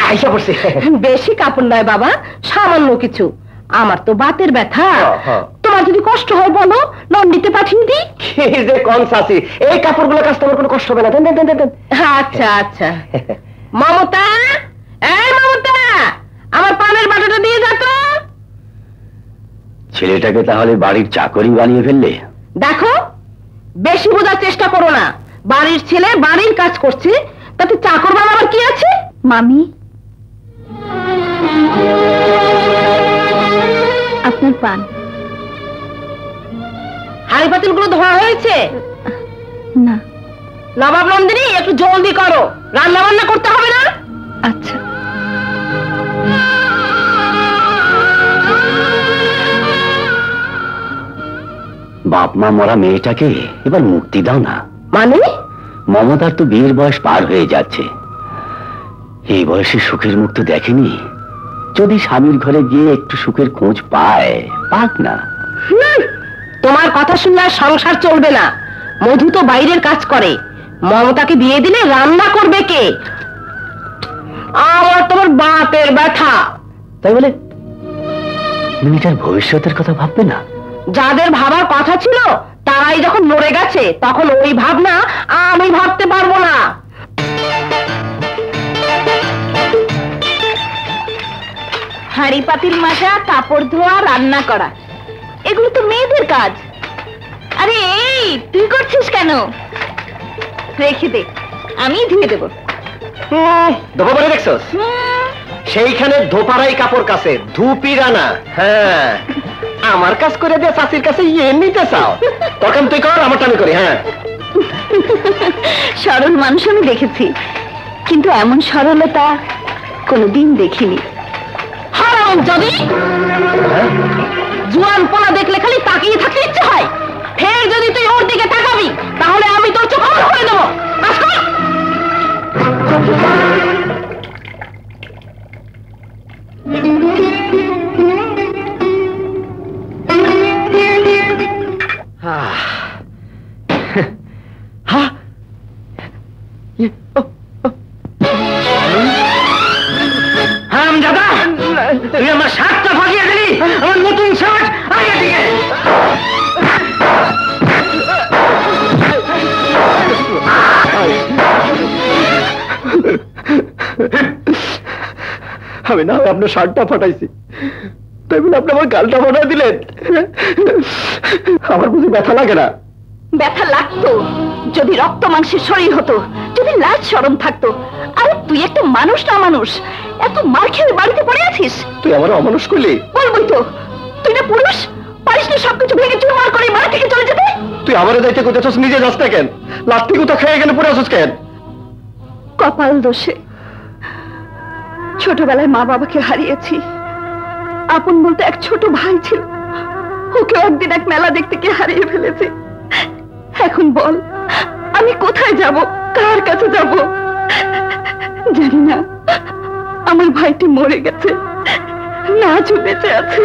আইসা পড়ছি। বেশি কাপড় নয় বাবা, সামান্য কিছু। আমার তো বাতের ব্যথা, তোমার যদি কষ্ট হয় বলো, লন্ড্রিতে পাঠিয়ে দিই। কি যে কোন চাচি, এই কাপড়গুলো কাচতে আমার কোনো কষ্ট হবে না। দেন দেন দেন দেন। আচ্ছা আচ্ছা। মমতা, এই মমতা, আমার পানের বাটাটা দিয়ে যা তো। ছেলেটাকে তাহলে বাড়ির চাকরি বানিয়ে ফেললে? দেখো, বেশি বোঝার চেষ্টা করো না। বাড়ির ছেলে বাড়ির কাজ করছে, তাতে চাকর বানাবার কি আছে? মামি, আপনার পান। হাড়ি পাতিল গুলো ধোয়া হয়েছে? না। নবাব নন্দিনী, একটু জলদি করো, রান্না বান্না করতে হবে না? আচ্ছা। বাপ মা মরা মেয়েটাকে এবার মুক্তি দাও না। মানে? মমতার তো বিয়ের বয়স পার হয়ে যাচ্ছে, এই বয়সে সুখের মুখ তো দেখেনি। যদি স্বামীর ঘরে গিয়ে একটু সুখের খোঁজ পায়, পাক না। তোমার কথা শুনলে আর সংসার চলবে না। মধু তো বাইরের কাজ করে, মমতাকে বিয়ে দিলে রান্না করবে কে? আমার তোমার বাপের ব্যথা। তাই বলে মেয়েটার ভবিষ্যতের কথা ভাববে না? যাদের ভাবার কথা ছিল তারাই যখন মরে গেছে, তখন ওই ভাবনা আমি ভাবতে পারবো না। হাঁড়ি পাতিল মাজা, কাপড় ধোয়া, রান্না করা, এগুলো তো মেয়েদের কাজ। আরে এই, তুই করছিস কেন? রেখে দে, আমি ধুয়ে দেবো। ধোপা পরে দেখছস? সেইখানে ধোপারাই কাপড় কাছে, ধুপি রানা। হ্যাঁ, আমার কাজ করে দিয়ে চাষির কাছে ইয়ে নিতে চাও? তখন তুই কর, আমারটা আমি করি। হ্যাঁ, সরল মানুষ আমি দেখেছি, কিন্তু এমন সরলতা কোনোদিন দেখিনি। হারাম যদি জুয়ান পোলা দেখলে খালি তাকিয়ে থাকতে ইচ্ছে হয়। ফের যদি তুই ওর দিকে তাকাবি, তাহলে আমি তোর চোখ বন্ধ করে দেবো। হারামজাদা, তুই আমার শার্টটা ফাঁকিয়ে দিলি। আমার নতুন শার্ট আগে দিকে। আমি না আপনার শার্টটা ফাটাইছি, তাই বলে আপনি আমার গালটা ফাটাই দিলেন। আমার বুঝি ব্যথা লাগে না? ব্যথা লাগতো যদি রক্ত মাংসের শরীর হতো, যদি লাজ শরম থাকতো। আরে তুই একটা মানুষ না মানুষ, এত মার খেয়ে বাড়িতে পড়ে আছিস। তুই আমার অমানুষ করলি? বলবই তো, তুই না পুরুষ, পারিস না সবকিছু ভেঙে চুরমার করে বাড়ি থেকে চলে যেতে? তুই আমারে যাইতে কোথাচ্ছিস, নিজে যাস না কেন? লাত্তি কোথা খেয়ে গেলে পড়ে আসিস কেন? কপাল দোষে ছোটবেলায় মা বাবাকে হারিয়েছি। আপন বলতে এক ছোট ভাই ছিল, ওকে একদিন এক মেলা দেখতে গিয়ে হারিয়ে ফেলেছি। এখন বল, আমি কোথায় যাব, কার কাছে যাব? জানি না, আমার ভাইটি মরে গেছে, না বেঁচে আছে।